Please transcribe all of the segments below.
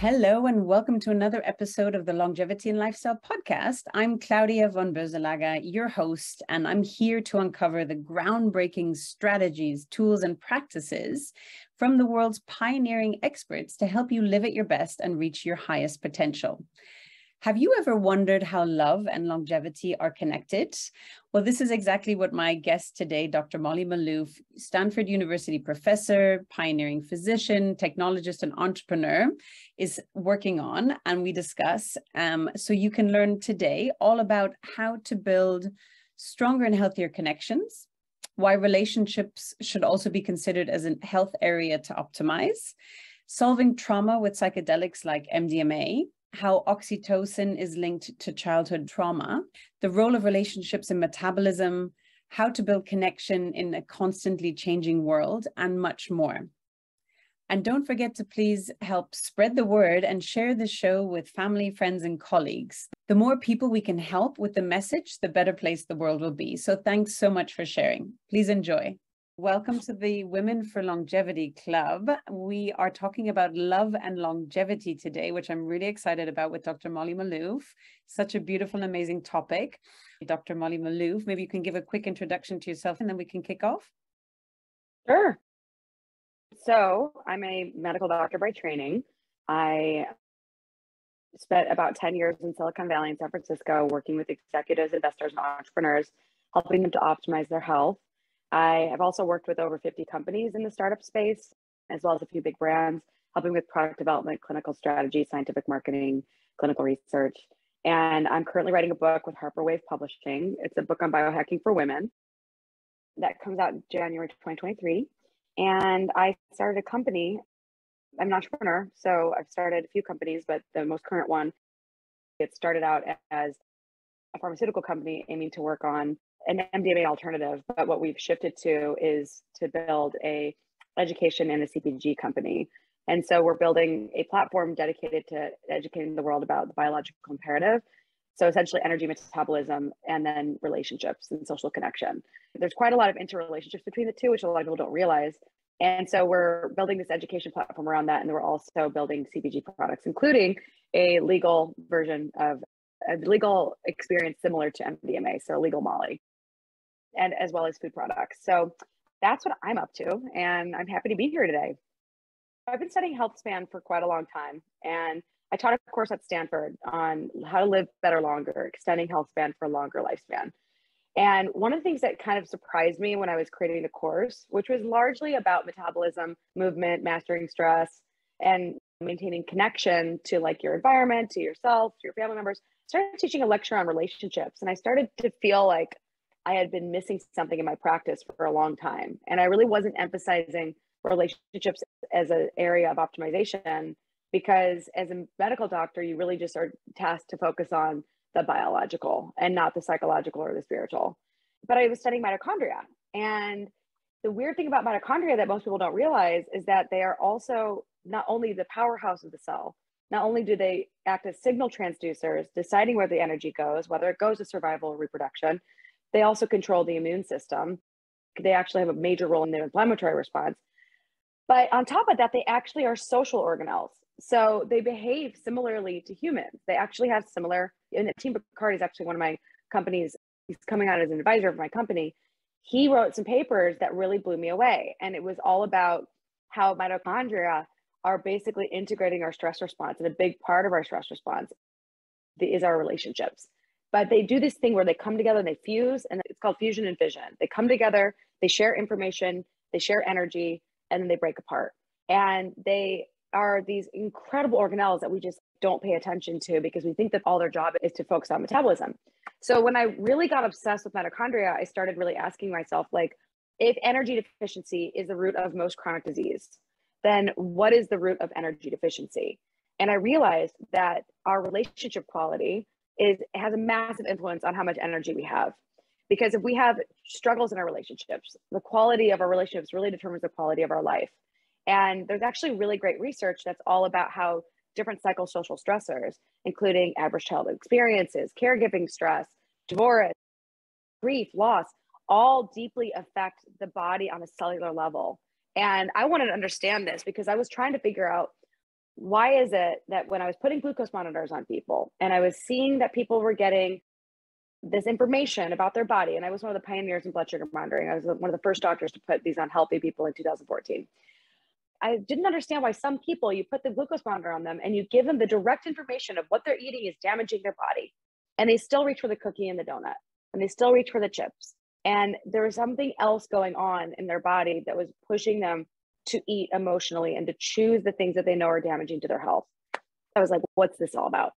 Hello and welcome to another episode of the Longevity and Lifestyle Podcast. I'm Claudia von Boeselager, your host, and I'm here to uncover the groundbreaking strategies, tools, and practices from the world's pioneering experts to help you live at your best and reach your highest potential. Have you ever wondered how love and longevity are connected? Well, this is exactly what my guest today, Dr. Molly Maloof, Stanford University professor, pioneering physician, technologist, and entrepreneur, is working on, and we discuss. So you can learn today all about how to build stronger and healthier connections, why relationships should also be considered as a health area to optimize, solving trauma with psychedelics like MDMA, how oxytocin is linked to childhood trauma, the role of relationships in metabolism, how to build connection in a constantly changing world, and much more. And don't forget to please help spread the word and share the show with family, friends, and colleagues. The more people we can help with the message, the better place the world will be. So thanks so much for sharing. Please enjoy. Welcome to the Women for Longevity Club. We are talking about love and longevity today, which I'm really excited about with Dr. Molly Maloof. Such a beautiful, amazing topic. Dr. Molly Maloof, maybe you can give a quick introduction to yourself and then we can kick off. Sure. So I'm a medical doctor by training. I spent about 10 years in Silicon Valley in San Francisco, working with executives, investors, and entrepreneurs, helping them to optimize their health. I have also worked with over 50 companies in the startup space, as well as a few big brands, helping with product development, clinical strategy, scientific marketing, clinical research. And I'm currently writing a book with Harper Wave Publishing. It's a book on biohacking for women that comes out in January 2023. And I started a company. I'm an entrepreneur, so I've started a few companies, but the most current one, it started out as a pharmaceutical company aiming to work on an MDMA alternative, but what we've shifted to is to build a education and a CPG company. And so we're building a platform dedicated to educating the world about the biological imperative. So essentially energy metabolism and then relationships and social connection. There's quite a lot of interrelationships between the two, which a lot of people don't realize. And so we're building this education platform around that. And we're also building CPG products, including a legal version of a legal experience similar to MDMA, so legal Molly, and as well as food products. So that's what I'm up to, and I'm happy to be here today. I've been studying health span for quite a long time, and I taught a course at Stanford on how to live better longer, extending health span for a longer lifespan. And one of the things that kind of surprised me when I was creating the course, which was largely about metabolism, movement, mastering stress, and maintaining connection to like your environment, to yourself, to your family members, started teaching a lecture on relationships. And I started to feel like I had been missing something in my practice for a long time. And I really wasn't emphasizing relationships as an area of optimization, because as a medical doctor, you really just are tasked to focus on the biological and not the psychological or the spiritual. But I was studying mitochondria. And the weird thing about mitochondria that most people don't realize is that they are also not only the powerhouse of the cell, not only do they act as signal transducers, deciding where the energy goes, whether it goes to survival or reproduction, they also control the immune system. They actually have a major role in the inflammatory response. But on top of that, they actually are social organelles. So they behave similarly to humans. They actually have similar, and Tim Picard is actually one of my companies. He's coming out as an advisor for my company. He wrote some papers that really blew me away. And it was all about how mitochondria are basically integrating our stress response. And a big part of our stress response is our relationships. But they do this thing where they come together and they fuse, and it's called fusion and fission. They come together, they share information, they share energy, and then they break apart. And they are these incredible organelles that we just don't pay attention to because we think that all their job is to focus on metabolism. So when I really got obsessed with mitochondria, I started really asking myself, like, if energy deficiency is the root of most chronic disease, then what is the root of energy deficiency? And I realized that our relationship quality has a massive influence on how much energy we have. Because if we have struggles in our relationships, the quality of our relationships really determines the quality of our life. And there's actually really great research that's all about how different psychosocial stressors, including adverse childhood experiences, caregiving stress, divorce, grief, loss, all deeply affect the body on a cellular level. And I wanted to understand this because I was trying to figure out why is it that when I was putting glucose monitors on people and I was seeing that people were getting this information about their body, and I was one of the pioneers in blood sugar monitoring. I was one of the first doctors to put these on healthy people in 2014. I didn't understand why some people, you put the glucose monitor on them and you give them the direct information of what they're eating is damaging their body. And they still reach for the cookie and the donut, and they still reach for the chips. And there was something else going on in their body that was pushing them to eat emotionally and to choose the things that they know are damaging to their health. I was like, what's this all about?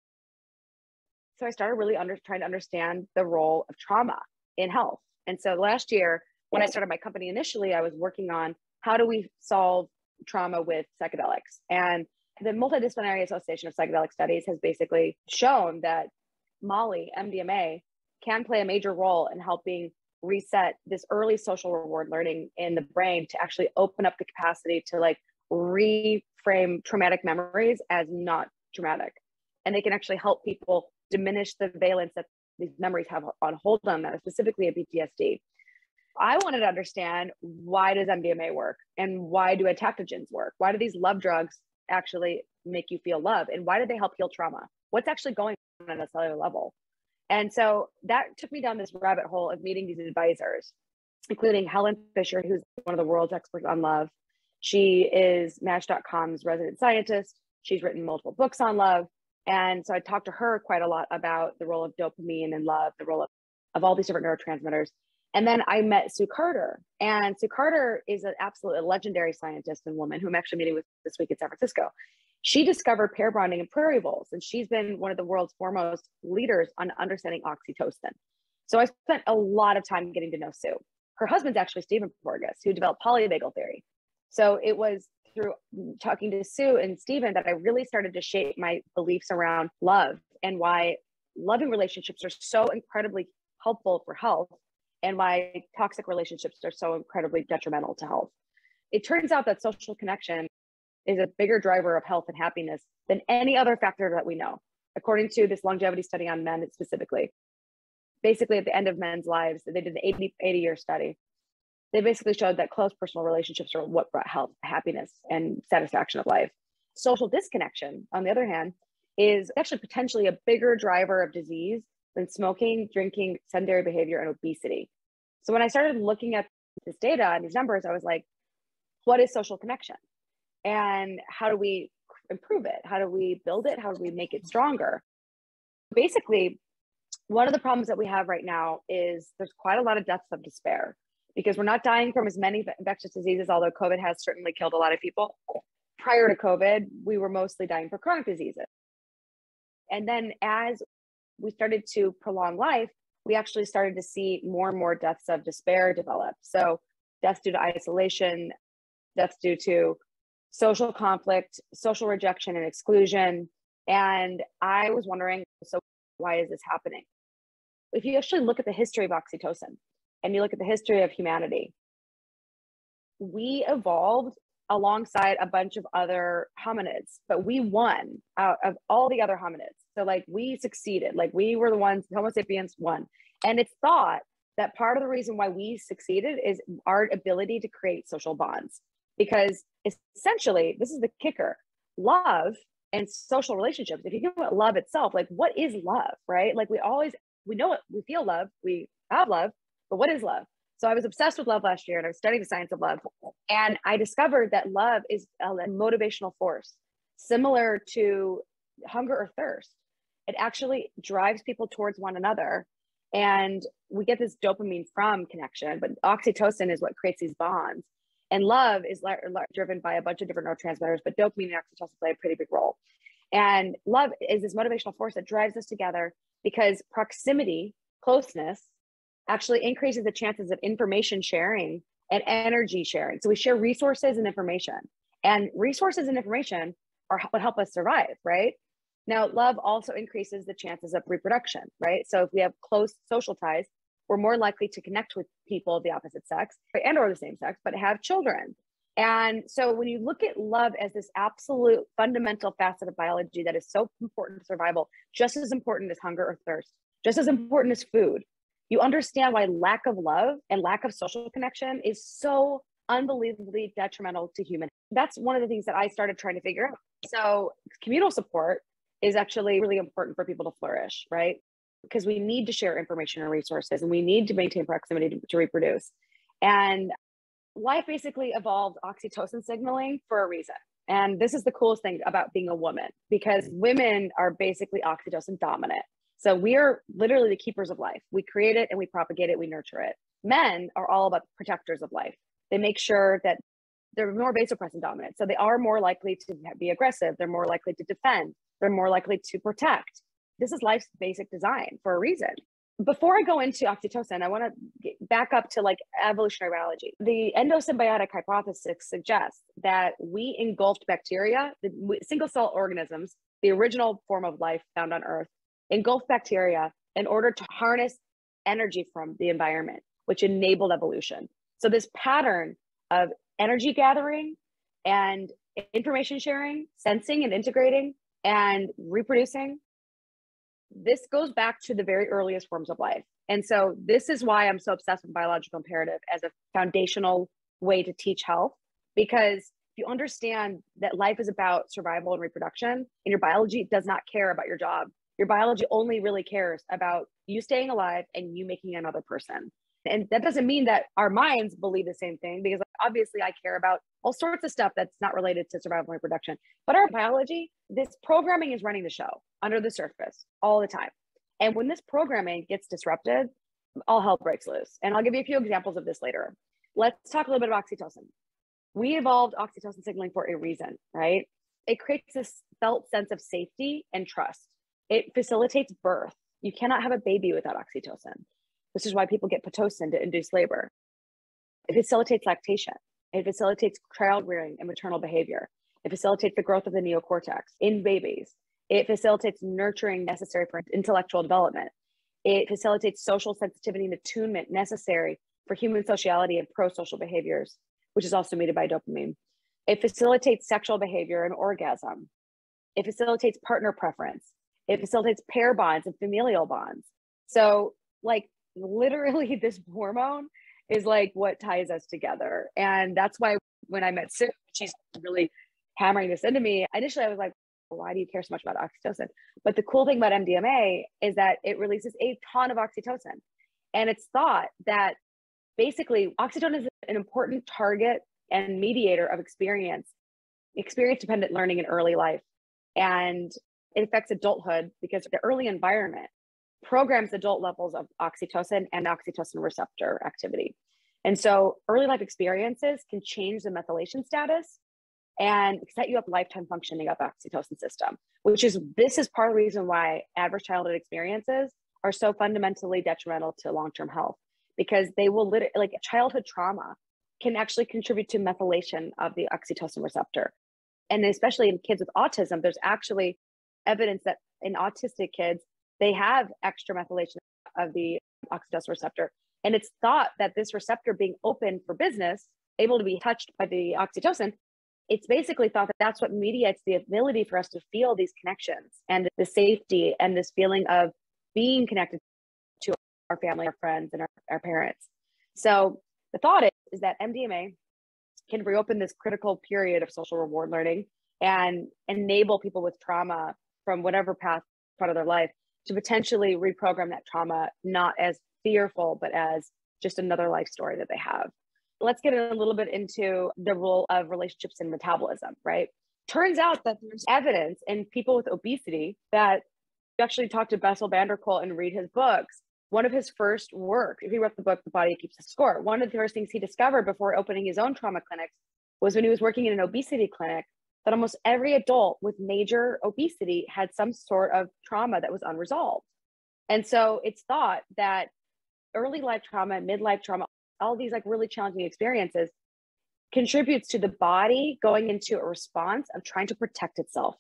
So I started really trying to understand the role of trauma in health. And so last year, when I started my company initially, I was working on how do we solve trauma with psychedelics. And the Multidisciplinary Association of Psychedelic Studies has basically shown that Molly, MDMA, can play a major role in helping reset this early social reward learning in the brain to actually open up the capacity to like reframe traumatic memories as not traumatic. And they can actually help people diminish the valence that these memories have on hold on them, specifically a PTSD. I wanted to understand, why does MDMA work? And why do adaptogens work? Why do these love drugs actually make you feel love? And why do they help heal trauma? What's actually going on a cellular level? And so that took me down this rabbit hole of meeting these advisors, including Helen Fisher, who's one of the world's experts on love. She is Match.com's resident scientist. She's written multiple books on love. And so I talked to her quite a lot about the role of dopamine and love, the role of all these different neurotransmitters. And then I met Sue Carter. And Sue Carter is an absolutely legendary scientist and woman who I'm actually meeting with this week in San Francisco. She discovered pair bonding in prairie voles, and she's been one of the world's foremost leaders on understanding oxytocin. So I spent a lot of time getting to know Sue. Her husband's actually Stephen Porges, who developed polyvagal theory. So it was through talking to Sue and Stephen that I really started to shape my beliefs around love and why loving relationships are so incredibly helpful for health and why toxic relationships are so incredibly detrimental to health. It turns out that social connection is a bigger driver of health and happiness than any other factor that we know, according to this longevity study on men specifically. Basically, at the end of men's lives, they did an 80-year study. They basically showed that close personal relationships are what brought health, happiness, and satisfaction of life. Social disconnection, on the other hand, is actually potentially a bigger driver of disease than smoking, drinking, sedentary behavior, and obesity. So when I started looking at this data and these numbers, I was like, what is social connection? And how do we improve it? How do we build it? How do we make it stronger? Basically, one of the problems that we have right now is there's quite a lot of deaths of despair because we're not dying from as many infectious diseases, although COVID has certainly killed a lot of people. Prior to COVID, we were mostly dying for chronic diseases. And then as we started to prolong life, we actually started to see more and more deaths of despair develop. So deaths due to isolation, deaths due to social conflict, social rejection and exclusion. And I was wondering, so why is this happening? If you actually look at the history of oxytocin and you look at the history of humanity, we evolved alongside a bunch of other hominids, but we won out of all the other hominids. So like we succeeded, like we were the ones, Homo sapiens won. And it's thought that part of the reason why we succeeded is our ability to create social bonds. Because essentially, this is the kicker, love and social relationships. If you think about love itself, like what is love, right? Like we know it, we feel love, we have love, but what is love? So I was obsessed with love last year and I was studying the science of love. And I discovered that love is a motivational force, similar to hunger or thirst. It actually drives people towards one another. And we get this dopamine from connection, but oxytocin is what creates these bonds. And love is driven by a bunch of different neurotransmitters, but dopamine and oxytocin play a pretty big role. And love is this motivational force that drives us together because proximity, closeness, actually increases the chances of information sharing and energy sharing. So we share resources and information. And resources and information are what help us survive, right? Now, love also increases the chances of reproduction, right? So if we have close social ties, we're more likely to connect with people of the opposite sex and or the same sex, but have children. And so when you look at love as this absolute fundamental facet of biology that is so important to survival, just as important as hunger or thirst, just as important as food, you understand why lack of love and lack of social connection is so unbelievably detrimental to human. That's one of the things that I started trying to figure out. So communal support is actually really important for people to flourish, right? Because we need to share information and resources, and we need to maintain proximity to reproduce. And life basically evolved oxytocin signaling for a reason. And this is the coolest thing about being a woman, because women are basically oxytocin dominant. So we are literally the keepers of life. We create it and we propagate it, we nurture it. Men are all about the protectors of life. They make sure that they're more vasopressin dominant. So they are more likely to be aggressive. They're more likely to defend. They're more likely to protect. This is life's basic design for a reason. Before I go into oxytocin, I want to back up to like evolutionary biology. The endosymbiotic hypothesis suggests that we engulfed bacteria, the single cell organisms, the original form of life found on Earth, engulfed bacteria in order to harness energy from the environment, which enabled evolution. So this pattern of energy gathering and information sharing, sensing and integrating and reproducing, this goes back to the very earliest forms of life. And so this is why I'm so obsessed with biological imperative as a foundational way to teach health, because if you understand that life is about survival and reproduction, and your biology does not care about your job. Your biology only really cares about you staying alive and you making another person. And that doesn't mean that our minds believe the same thing, because obviously I care about all sorts of stuff that's not related to survival and reproduction. But our biology, this programming is running the show under the surface all the time. And when this programming gets disrupted, all hell breaks loose. And I'll give you a few examples of this later. Let's talk a little bit about oxytocin. We evolved oxytocin signaling for a reason, right? It creates this felt sense of safety and trust. It facilitates birth. You cannot have a baby without oxytocin. This is why people get Pitocin to induce labor. It facilitates lactation. It facilitates child rearing and maternal behavior. It facilitates the growth of the neocortex in babies. It facilitates nurturing necessary for intellectual development. It facilitates social sensitivity and attunement necessary for human sociality and pro-social behaviors, which is also mediated by dopamine. It facilitates sexual behavior and orgasm. It facilitates partner preference. It facilitates pair bonds and familial bonds. So like literally this hormone is like what ties us together. And that's why when I met Sue, she's really hammering this into me. Initially I was like, why do you care so much about oxytocin? But the cool thing about MDMA is that it releases a ton of oxytocin. And it's thought that basically oxytocin is an important target and mediator of experience-dependent learning in early life. And it affects adulthood because the early environment programs adult levels of oxytocin and oxytocin receptor activity. And so early life experiences can change the methylation status and set you up lifetime functioning of oxytocin system, this is part of the reason why adverse childhood experiences are so fundamentally detrimental to long-term health, because they will like childhood trauma can actually contribute to methylation of the oxytocin receptor. And especially in kids with autism, there's actually evidence that in autistic kids, they have extra methylation of the oxytocin receptor. And it's thought that this receptor being open for business, able to be touched by the oxytocin, it's basically thought that that's what mediates the ability for us to feel these connections and the safety and this feeling of being connected to our family, our friends, and our parents. So the thought is that MDMA can reopen this critical period of social reward learning and enable people with trauma from whatever path part of their life to potentially reprogram that trauma, not as fearful, but as just another life story that they have. Let's get a little bit into the role of relationships in metabolism, right? Turns out that there's evidence in people with obesity that you actually talk to Bessel van der Kolk and read his books. One of his first work, he wrote the book, The Body Keeps the Score. One of the first things he discovered before opening his own trauma clinics was when he was working in an obesity clinic, that almost every adult with major obesity had some sort of trauma that was unresolved. And so it's thought that early life trauma, midlife trauma, all these like really challenging experiences contributes to the body going into a response of trying to protect itself.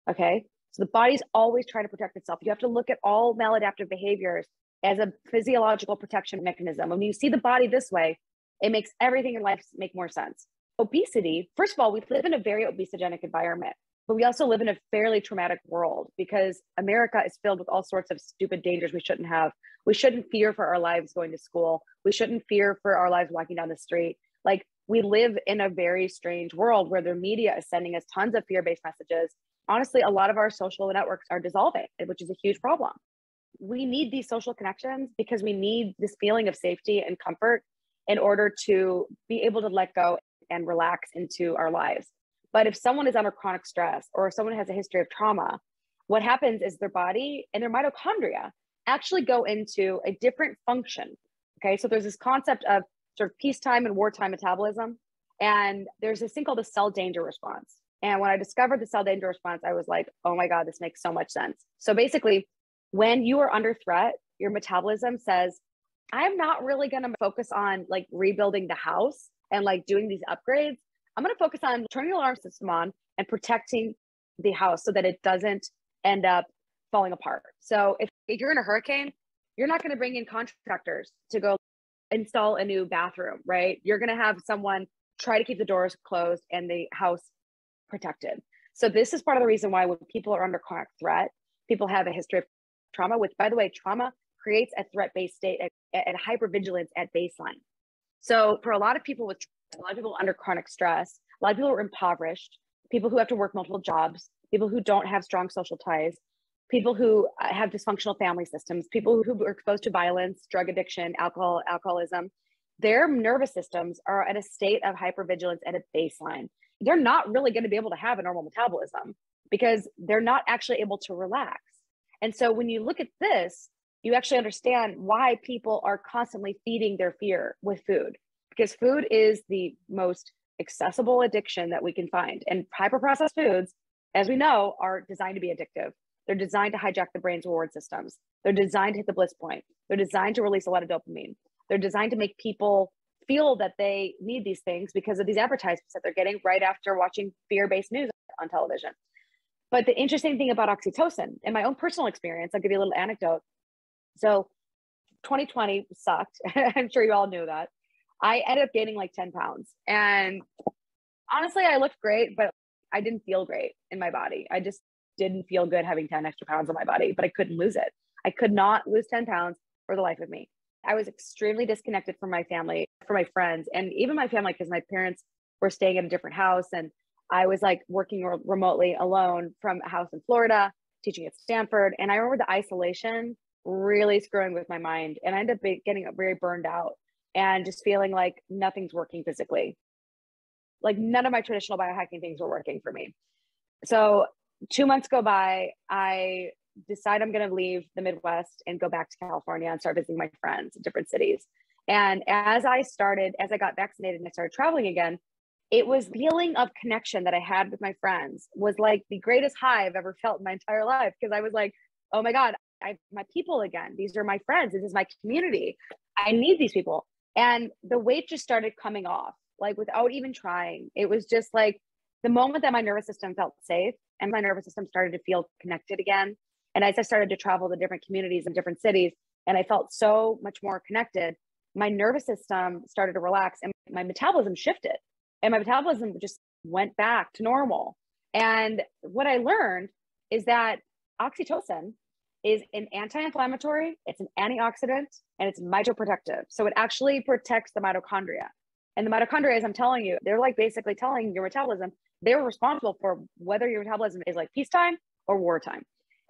Okay. So the body's always trying to protect itself. You have to look at all maladaptive behaviors as a physiological protection mechanism. When you see the body this way, it makes everything in life make more sense. Obesity, first of all, we live in a very obesogenic environment, but we also live in a fairly traumatic world because America is filled with all sorts of stupid dangers we shouldn't have. We shouldn't fear for our lives going to school. We shouldn't fear for our lives walking down the street. Like we live in a very strange world where the media is sending us tons of fear-based messages. Honestly, a lot of our social networks are dissolving, which is a huge problem. We need these social connections because we need this feeling of safety and comfort in order to be able to let go and relax into our lives. But if someone is under chronic stress or if someone has a history of trauma, what happens is their body and their mitochondria actually go into a different function. Okay, so there's this concept of sort of peacetime and wartime metabolism. And there's this thing called the cell danger response. And when I discovered the cell danger response, I was like, oh my God, this makes so much sense. So basically, when you are under threat, your metabolism says, I'm not really going to focus on like rebuilding the house and like doing these upgrades. I'm going to focus on turning the alarm system on and protecting the house so that it doesn't end up falling apart. So if you're in a hurricane, you're not going to bring in contractors to go install a new bathroom, right? You're going to have someone try to keep the doors closed and the house protected. So this is part of the reason why when people are under chronic threat, people have a history of trauma, which by the way, trauma creates a threat-based state at hypervigilance at baseline. So for a lot of people under chronic stress, a lot of people are impoverished, people who have to work multiple jobs, people who don't have strong social ties, people who have dysfunctional family systems, people who are exposed to violence, drug addiction, alcoholism, their nervous systems are at a state of hypervigilance at a baseline. They're not really going to be able to have a normal metabolism because they're not actually able to relax. And so when you look at this, you actually understand why people are constantly feeding their fear with food, because food is the most accessible addiction that we can find. And hyperprocessed foods, as we know, are designed to be addictive. They're designed to hijack the brain's reward systems. They're designed to hit the bliss point. They're designed to release a lot of dopamine. They're designed to make people feel that they need these things because of these advertisements that they're getting right after watching fear-based news on television. But the interesting thing about oxytocin, in my own personal experience, I'll give you a little anecdote. So 2020 sucked. I'm sure you all knew that. I ended up gaining like 10 pounds. And honestly, I looked great, but I didn't feel great in my body. I just didn't feel good having 10 extra pounds on my body, but I couldn't lose it. I could not lose 10 pounds for the life of me. I was extremely disconnected from my family, from my friends, and even my family, because my parents were staying in a different house. And I was like working remotely alone from a house in Florida, teaching at Stanford. And I remember the isolation really screwing with my mind. And I ended up getting very burned out and just feeling like nothing's working physically. Like none of my traditional biohacking things were working for me. So 2 months go by, I decide I'm going to leave the Midwest and go back to California and start visiting my friends in different cities. And as I got vaccinated and I started traveling again, it was the feeling of connection that I had with my friends was like the greatest high I've ever felt in my entire life. Because I was like, oh my God, I have my people again. These are my friends. This is my community. I need these people. And the weight just started coming off, like without even trying. It was just like the moment that my nervous system felt safe and my nervous system started to feel connected again. And as I started to travel to different communities in different cities, and I felt so much more connected, my nervous system started to relax and my metabolism shifted. And my metabolism just went back to normal. And what I learned is that oxytocin is an anti-inflammatory, it's an antioxidant, and it's mitoprotective. So it actually protects the mitochondria. And the mitochondria, as I'm telling you, they're like basically telling your metabolism, they're responsible for whether your metabolism is like peacetime or wartime.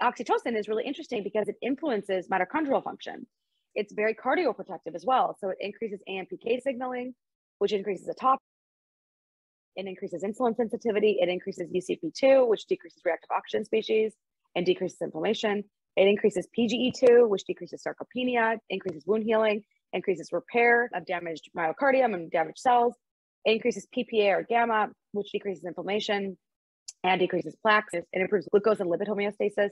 Oxytocin is really interesting because it influences mitochondrial function. It's very cardioprotective as well. So it increases AMPK signaling, which increases autophagy. It increases insulin sensitivity. It increases UCP2, which decreases reactive oxygen species and decreases inflammation. It increases PGE2, which decreases sarcopenia, increases wound healing, increases repair of damaged myocardium and damaged cells. It increases PPA or gamma, which decreases inflammation and decreases plaques. It improves glucose and lipid homeostasis.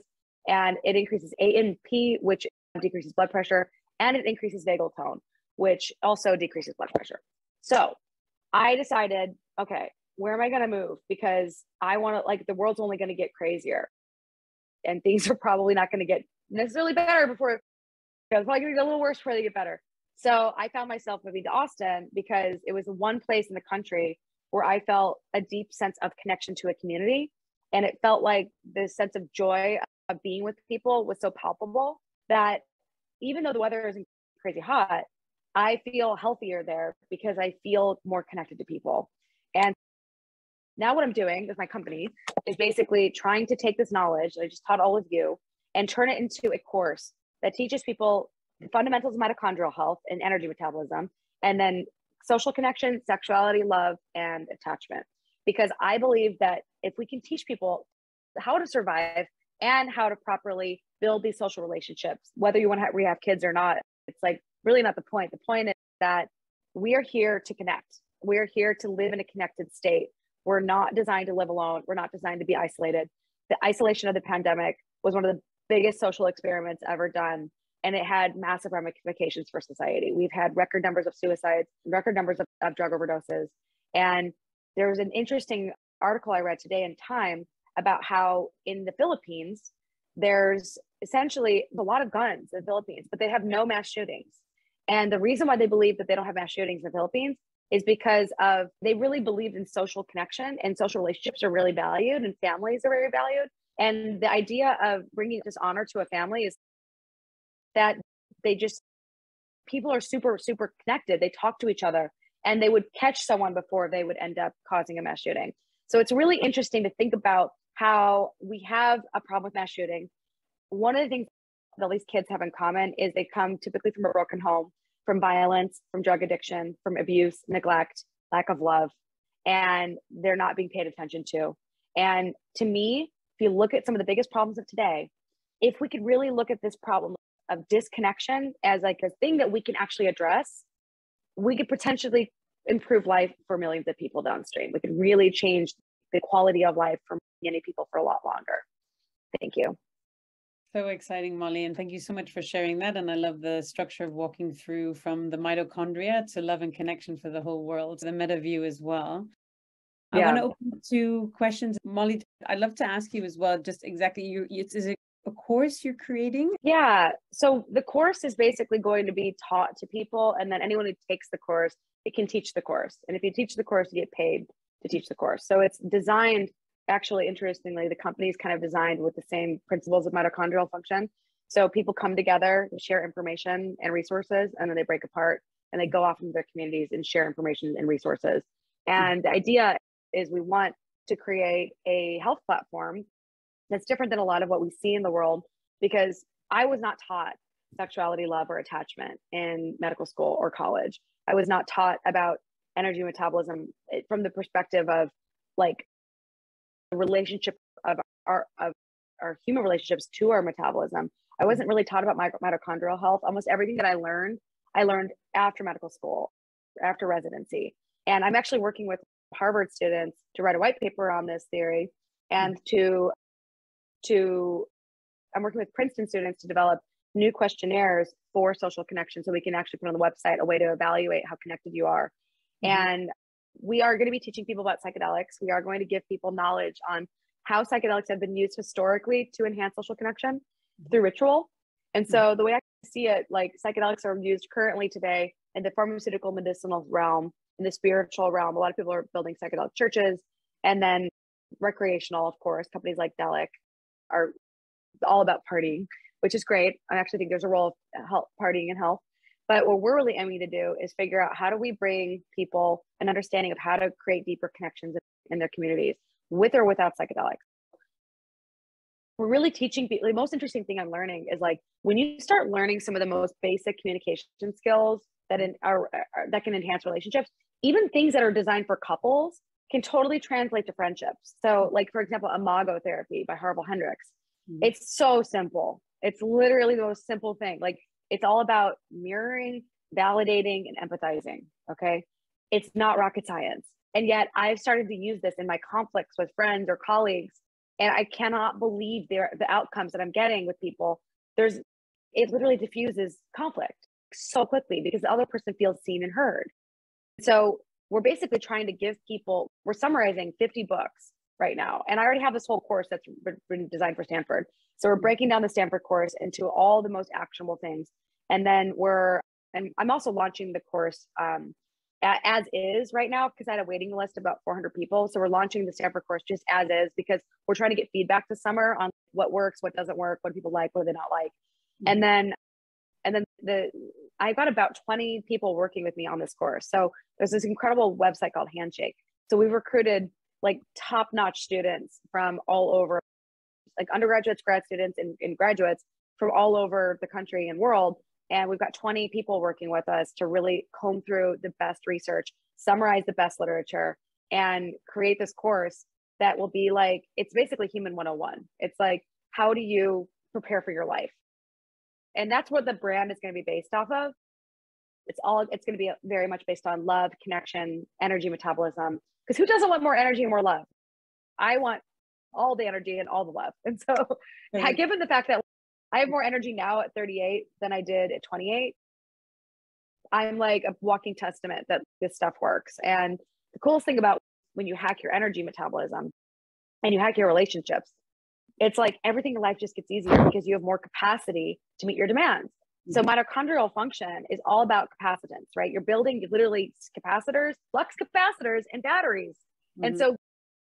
And it increases ANP, which decreases blood pressure. And it increases vagal tone, which also decreases blood pressure. So I decided, okay, where am I going to move? Because I want to, like, the world's only going to get crazier. And things are probably not going to get necessarily better before, it's probably going to get a little worse before they get better. So I found myself moving to Austin because it was the one place in the country where I felt a deep sense of connection to a community. And it felt like the sense of joy of being with people was so palpable that even though the weather isn't crazy hot, I feel healthier there because I feel more connected to people. And now what I'm doing with my company is basically trying to take this knowledge that I just taught all of you and turn it into a course that teaches people the fundamentals of mitochondrial health and energy metabolism, and then social connection, sexuality, love, and attachment. Because I believe that if we can teach people how to survive and how to properly build these social relationships, whether you want to rehab kids or not, it's like really not the point. The point is that we are here to connect. We're here to live in a connected state. We're not designed to live alone. We're not designed to be isolated. The isolation of the pandemic was one of the biggest social experiments ever done, and it had massive ramifications for society. We've had record numbers of suicides, record numbers of drug overdoses. And there was an interesting article I read today in Time about how in the Philippines, there's essentially a lot of guns in the Philippines, but they have no mass shootings. And the reason why they believe that they don't have mass shootings in the Philippines is because of they really believed in social connection, and social relationships are really valued and families are very valued. And the idea of bringing this honor to a family is that people are super, super connected. They talk to each other and they would catch someone before they would end up causing a mass shooting. So it's really interesting to think about how we have a problem with mass shooting. One of the things that these kids have in common is they come typically from a broken home, from violence, from drug addiction, from abuse, neglect, lack of love, and they're not being paid attention to. And to me, if you look at some of the biggest problems of today, if we could really look at this problem of disconnection as like a thing that we can actually address, we could potentially improve life for millions of people downstream. We could really change the quality of life for many people for a lot longer. Thank you. So exciting, Molly. And thank you so much for sharing that. And I love the structure of walking through from the mitochondria to love and connection for the whole world, the meta view as well. I want to open to questions. Molly, I'd love to ask you as well, just exactly, is it a course you're creating? Yeah. So the course is basically going to be taught to people, and then anyone who takes the course, it can teach the course. And if you teach the course, you get paid to teach the course. So it's designed, actually, interestingly, the company is kind of designed with the same principles of mitochondrial function. So people come together, share information and resources, and then they break apart and they go off into their communities and share information and resources. And the idea is we want to create a health platform that's different than a lot of what we see in the world, because I was not taught sexuality, love, or attachment in medical school or college. I was not taught about energy metabolism from the perspective of like the relationship of our human relationships to our metabolism. I wasn't really taught about mitochondrial health. Almost everything that I learned after medical school, after residency. And I'm actually working with Harvard students to write a white paper on this theory, and I'm working with Princeton students to develop new questionnaires for social connection, so we can actually put on the website a way to evaluate how connected you are. And we are going to be teaching people about psychedelics. We are going to give people knowledge on how psychedelics have been used historically to enhance social connection through ritual. And so the way I see it, like psychedelics are used currently today in the pharmaceutical medicinal realm, in the spiritual realm. A lot of people are building psychedelic churches, and then recreational, of course, companies like Delic are all about partying, which is great. I actually think there's a role of health, partying and health. But what we're really aiming to do is figure out how do we bring people an understanding of how to create deeper connections in their communities with or without psychedelics. We're really teaching people. The most interesting thing I'm learning is like when you start learning some of the most basic communication skills that that can enhance relationships, even things that are designed for couples can totally translate to friendships. So like, for example, imago therapy by Harville Hendricks. It's so simple. It's literally the most simple thing. Like it's all about mirroring, validating, and empathizing. Okay. It's not rocket science. And yet I've started to use this in my conflicts with friends or colleagues. And I cannot believe the outcomes that I'm getting with people. It literally diffuses conflict so quickly because the other person feels seen and heard. So we're basically trying to give people, we're summarizing 50 books right now. And I already have this whole course that's been designed for Stanford. So we're breaking down the Stanford course into all the most actionable things. And then I'm also launching the course as is right now, because I had a waiting list of about 400 people. So we're launching the Stanford course just as is, because we're trying to get feedback this summer on what works, what doesn't work, what people like, what do they not like. And then I got about 20 people working with me on this course. So there's this incredible website called Handshake. So we recruited like top-notch students from all over, like undergraduates, grad students, and graduates from all over the country and world. And we've got 20 people working with us to really comb through the best research, summarize the best literature, and create this course that will be like, it's basically Human 101. It's like, how do you prepare for your life? And that's what the brand is going to be based off of. It's going to be very much based on love, connection, energy, metabolism. Because who doesn't want more energy and more love? I want all the energy and all the love. And so, given the fact that I have more energy now at 38 than I did at 28, I'm like a walking testament that this stuff works. And the coolest thing about when you hack your energy metabolism and you hack your relationships, it's like everything in life just gets easier because you have more capacity to meet your demands. So mitochondrial function is all about capacitance, right? You're building literally capacitors, flux capacitors, and batteries. And so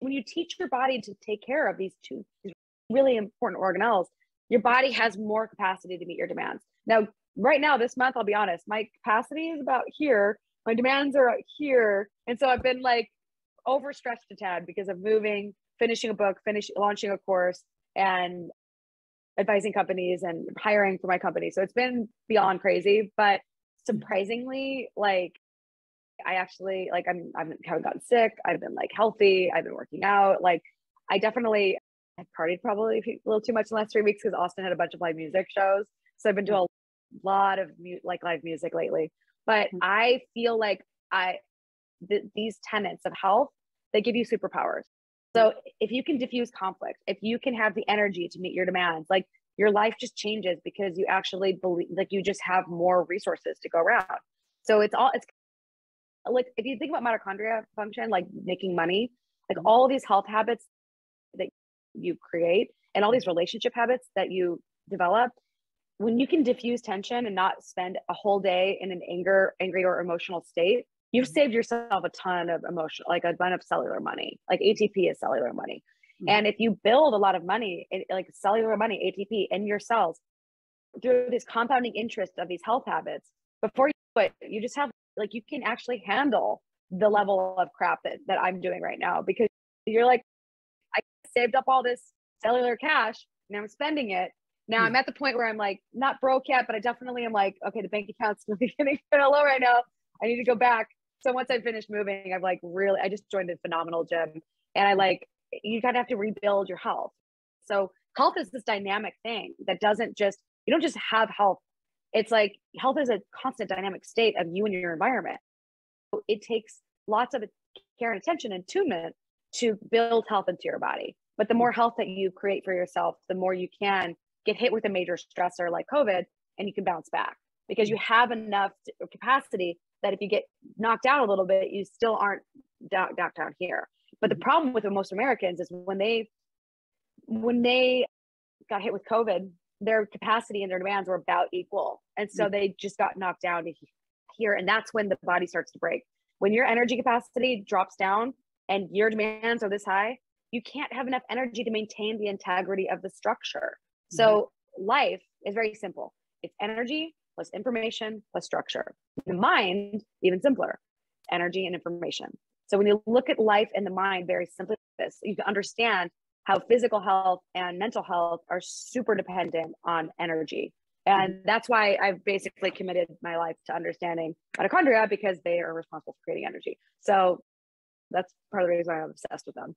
when you teach your body to take care of these really important organelles, your body has more capacity to meet your demands. Now, right now, this month, I'll be honest, my capacity is about here. My demands are out here. And so I've been like overstretched a tad because of moving, finishing a book, launching a course, and advising companies and hiring for my company. So it's been beyond crazy, but surprisingly, like I actually, like I haven't gotten sick. I've been like healthy. I've been working out. Like I partied probably a little too much in the last 3 weeks because Austin had a bunch of live music shows. So I've been doing a lot of live music lately, but I feel like these tenets of health, they give you superpowers. So if you can diffuse conflict, if you can have the energy to meet your demands, like your life just changes because you actually believe, like you just have more resources to go around. So it's like, if you think about mitochondria function, like making money, like all these health habits that you create and all these relationship habits that you develop, when you can diffuse tension and not spend a whole day in an angry or emotional state, you've saved yourself a ton of like a ton of cellular money. Like ATP is cellular money. And if you build a lot of money, like cellular money, ATP in your cells through this compounding interest of these health habits, before you do it, you just have like, you can actually handle the level of crap that I'm doing right now, because you're like, I saved up all this cellular cash and I'm spending it. Now I'm at the point where I'm like, not broke yet, but I definitely am like, okay, the bank account's getting kind of low right now. I need to go back. So once I finished moving, I just joined a phenomenal gym, and you kind of have to rebuild your health. So health is this dynamic thing that you don't just have health. It's like health is a constant dynamic state of you and your environment. So it takes lots of care and attention and attunement to build health into your body. But the more health that you create for yourself, the more you can get hit with a major stressor like COVID, and you can bounce back because you have enough capacity that if you get knocked out a little bit, you still aren't knocked down here. But the problem with most Americans is when they got hit with COVID, their capacity and their demands were about equal. And so they just got knocked down to here. And that's when the body starts to break. When your energy capacity drops down and your demands are this high, you can't have enough energy to maintain the integrity of the structure. So life is very simple. It's energy plus information plus structure. The mind, even simpler, energy and information. So when you look at life and the mind very simply like this, you can understand how physical health and mental health are super dependent on energy. And that's why I've basically committed my life to understanding mitochondria, because they are responsible for creating energy. So that's part of the reason why I'm obsessed with them.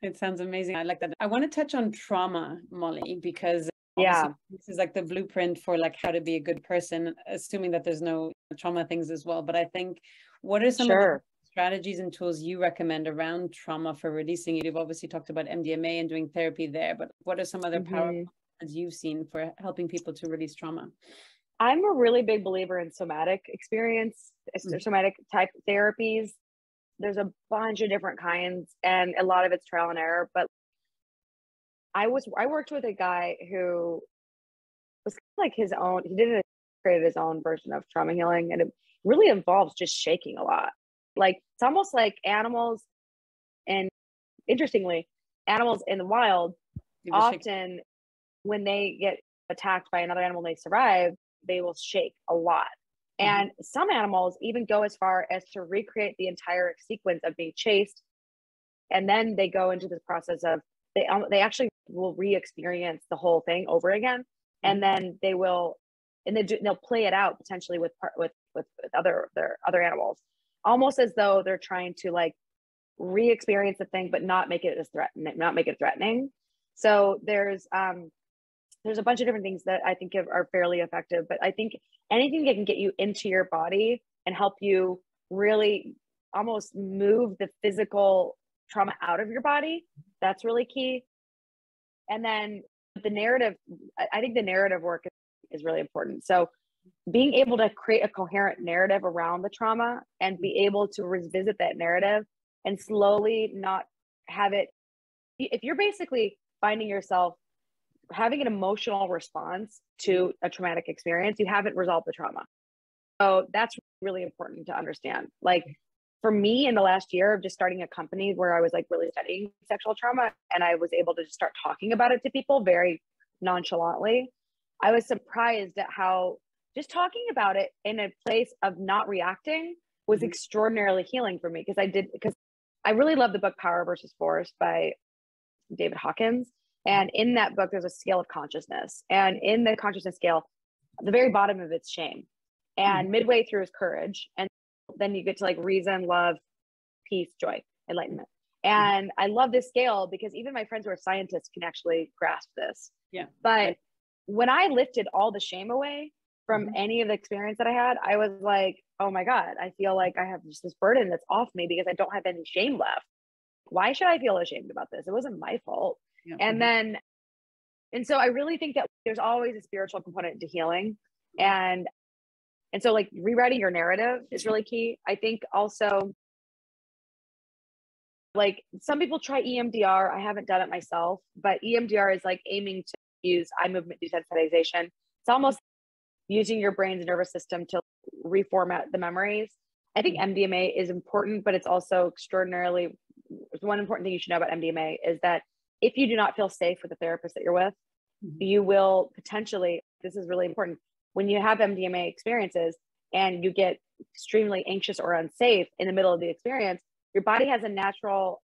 It sounds amazing. I like that. I want to touch on trauma, Molly, because this is like the blueprint for like how to be a good person, assuming that there's no trauma things as well. But I think, what are some of the strategies and tools you recommend around trauma for releasing it? You've obviously talked about MDMA and doing therapy there, but what are some other powerful methods you've seen for helping people to release trauma? I'm a really big believer in somatic experience, somatic type therapies. There's a bunch of different kinds, and a lot of it's trial and error. But I worked with a guy who was like his own. He created his own version of trauma healing, and it really involves just shaking a lot. Like it's almost like animals, and interestingly, animals in the wild often, when they get attacked by another animal and they survive, they will shake a lot. And some animals even go as far as to recreate the entire sequence of being chased. And then they go into this process of, they actually will re-experience the whole thing over again. And then they will, and they'll play it out potentially with other animals, almost as though they're trying to like re-experience the thing, but not make it threatening. So there's a bunch of different things that I think are fairly effective, but I think anything that can get you into your body and help you really almost move the physical trauma out of your body, that's really key. And then the narrative, I think the narrative work is really important. So being able to create a coherent narrative around the trauma and be able to revisit that narrative and slowly not have it, if you're basically finding yourself having an emotional response to a traumatic experience, you haven't resolved the trauma. So that's really important to understand. Like for me in the last year of just starting a company where I was like really studying sexual trauma and I was able to just start talking about it to people very nonchalantly, I was surprised at how just talking about it in a place of not reacting was extraordinarily healing for me, because I really love the book Power versus Force by David Hawkins. And in that book, there's a scale of consciousness. And in the consciousness scale, the very bottom of it's shame. And midway through is courage. And then you get to like reason, love, peace, joy, enlightenment. And I love this scale because even my friends who are scientists can actually grasp this. Yeah. But when I lifted all the shame away from any of the experience that I had, I was like, oh my God, I feel like I have just this burden that's off me because I don't have any shame left. Why should I feel ashamed about this? It wasn't my fault. Yeah. And so I really think that there's always a spiritual component to healing. And so like rewriting your narrative is really key. I think also like some people try EMDR. I haven't done it myself, but EMDR is like aiming to use eye movement desensitization. It's almost using your brain's nervous system to reformat the memories. I think MDMA is important, but it's also extraordinarily, one important thing you should know about MDMA is that if you do not feel safe with the therapist that you're with, you will potentially, this is really important, when you have MDMA experiences and you get extremely anxious or unsafe in the middle of the experience, your body has a natural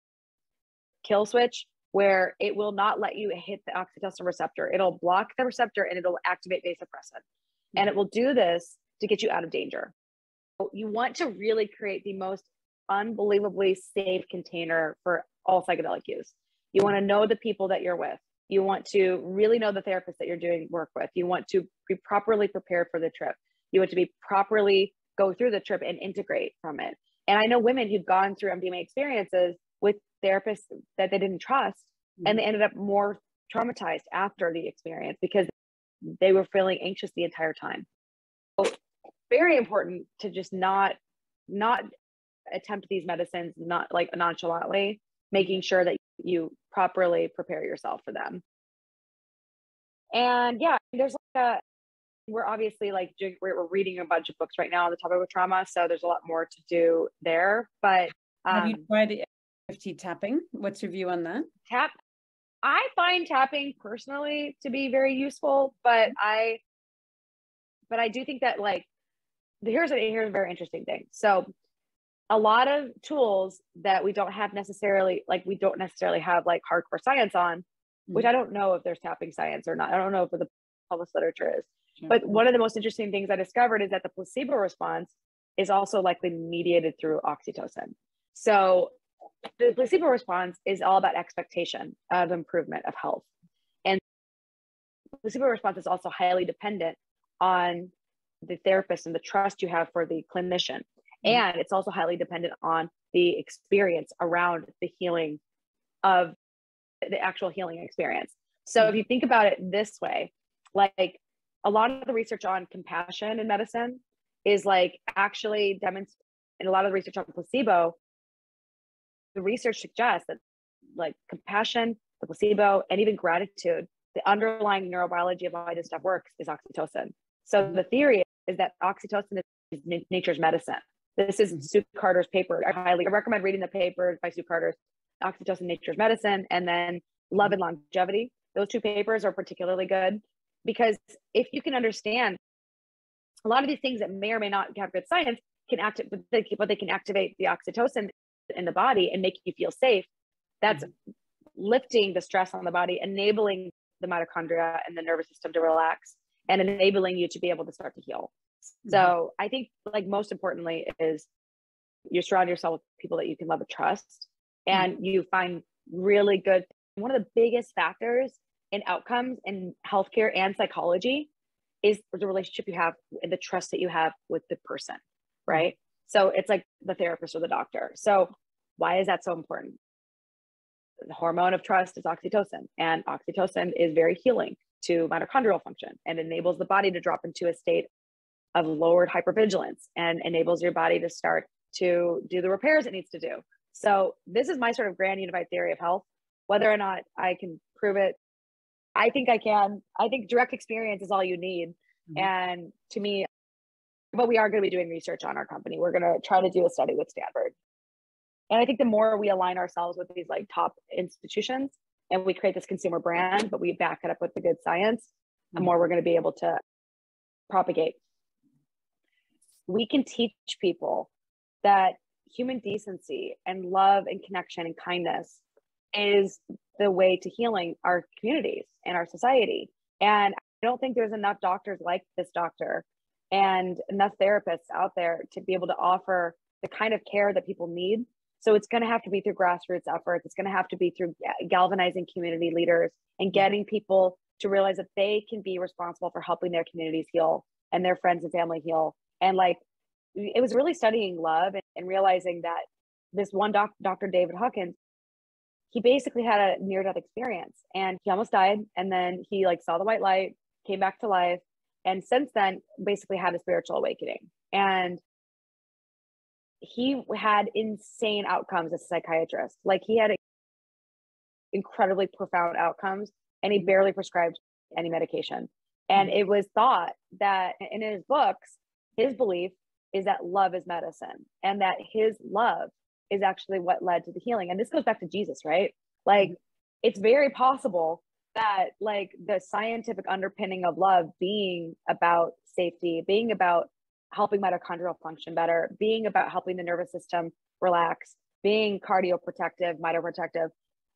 kill switch where it will not let you hit the oxytocin receptor. It'll block the receptor and it'll activate vasopressin. And it will do this to get you out of danger. So you want to really create the most unbelievably safe container for all psychedelic use. You want to know the people that you're with. You want to really know the therapist that you're doing work with. You want to be properly prepared for the trip. You want to be properly go through the trip and integrate from it. And I know women who've gone through MDMA experiences with therapists that they didn't trust, and they ended up more traumatized after the experience because they were feeling anxious the entire time. So very important to just not attempt these medicines, not like nonchalantly, making sure that you properly prepare yourself for them. And yeah, there's like we're obviously like we're reading a bunch of books right now on the topic of trauma, so there's a lot more to do there. But have you tried EFT tapping? What's your view on that? I find tapping personally to be very useful, but I do think that like here's a very interesting thing. So a lot of tools that we don't necessarily have like hardcore science on, which I don't know if there's tapping science or not. I don't know if the published literature is. Sure. But one of the most interesting things I discovered is that the placebo response is also likely mediated through oxytocin. So the placebo response is all about expectation of improvement of health. And the placebo response is also highly dependent on the therapist and the trust you have for the clinician. And it's also highly dependent on the experience around the healing of the actual healing experience. So if you think about it this way, like a lot of the research on compassion in medicine is like actually demonstrated, and a lot of the research on placebo, the research suggests that like compassion, the placebo, and even gratitude, the underlying neurobiology of why this stuff works is oxytocin. So the theory is that oxytocin is nature's medicine. This is Sue Carter's paper. I recommend reading the paper by Sue Carter's Oxytocin, Nature's Medicine, and then Love and Longevity. Those two papers are particularly good because if you can understand a lot of these things that may or may not have good science can activate, but they can activate the oxytocin in the body and make you feel safe. That's lifting the stress on the body, enabling the mitochondria and the nervous system to relax, and enabling you to be able to start to heal. So I think, like, most importantly is you surround yourself with people that you can love and trust, and you find really good. One of the biggest factors in outcomes in healthcare and psychology is the relationship you have and the trust that you have with the person, right? So it's like the therapist or the doctor. So why is that so important? The hormone of trust is oxytocin, and oxytocin is very healing to mitochondrial function and enables the body to drop into a state of lowered hypervigilance and enables your body to start to do the repairs it needs to do. So this is my sort of grand unified theory of health. Whether or not I can prove it, I think I can. I think direct experience is all you need. And to me, but we are going to be doing research on our company. We're going to try to do a study with Stanford. And I think the more we align ourselves with these like top institutions and we create this consumer brand, but we back it up with the good science, the more we're going to be able to propagate. We can teach people that human decency and love and connection and kindness is the way to healing our communities and our society. And I don't think there's enough doctors like this doctor and enough therapists out there to be able to offer the kind of care that people need. So it's going to have to be through grassroots efforts. It's going to have to be through galvanizing community leaders and getting people to realize that they can be responsible for helping their communities heal and their friends and family heal. And like, it was really studying love and realizing that this one Dr. David Hawkins, he basically had a near-death experience and he almost died. And then he like saw the white light, came back to life. And since then, basically had a spiritual awakening. And he had insane outcomes as a psychiatrist. Like, he had incredibly profound outcomes and he barely prescribed any medication. And it was thought that in his books, his belief is that love is medicine and that his love is actually what led to the healing. And this goes back to Jesus, right? Like, it's very possible that like the scientific underpinning of love being about safety, being about helping mitochondrial function better, being about helping the nervous system relax, being cardioprotective, mitoprotective,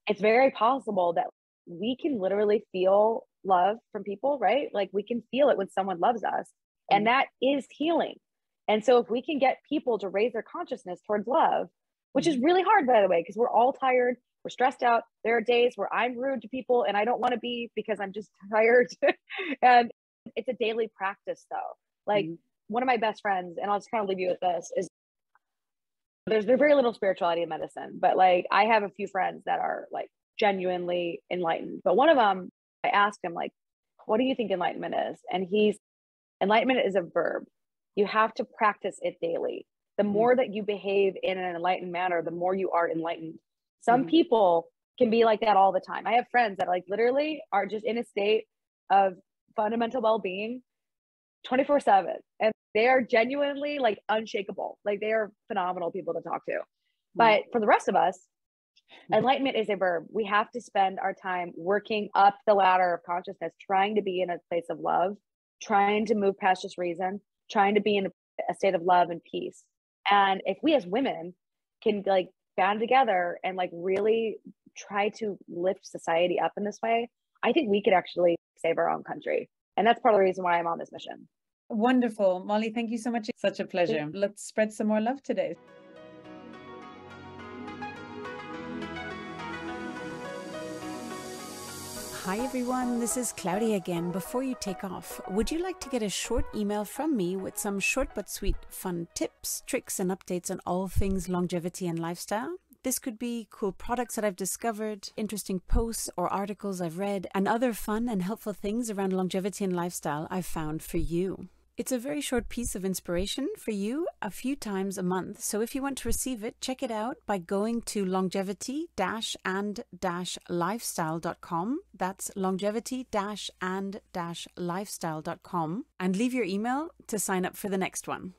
it's very possible that we can literally feel love from people, right? Like, we can feel it when someone loves us, and that is healing. And so if we can get people to raise their consciousness towards love, which is really hard, by the way, because we're all tired, we're stressed out. There are days where I'm rude to people and I don't want to be because I'm just tired. And it's a daily practice though. Like, one of my best friends, and I'll just kind of leave you with this, is there's very little spirituality in medicine, but like, I have a few friends that are like genuinely enlightened. But one of them, I asked him, like, what do you think enlightenment is? And enlightenment is a verb. You have to practice it daily. The more that you behave in an enlightened manner, the more you are enlightened. Some people can be like that all the time. I have friends that like literally are just in a state of fundamental well-being 24/7. And they are genuinely like unshakable. Like, they are phenomenal people to talk to. But for the rest of us, enlightenment is a verb. We have to spend our time working up the ladder of consciousness, trying to be in a place of love, trying to move past just reason, trying to be in a state of love and peace. And if we as women can like band together and like really try to lift society up in this way, I think we could actually save our own country. And that's part of the reason why I'm on this mission. Wonderful. Molly, thank you so much. It's such a pleasure. Let's spread some more love today. Hi everyone, this is Claudia again. Before you take off, would you like to get a short email from me with some short but sweet fun tips, tricks and updates on all things longevity and lifestyle? This could be cool products that I've discovered, interesting posts or articles I've read, and other fun and helpful things around longevity and lifestyle I've found for you. It's a very short piece of inspiration for you a few times a month. So if you want to receive it, check it out by going to longevity-and-lifestyle.com. That's longevity-and-lifestyle.com and leave your email to sign up for the next one.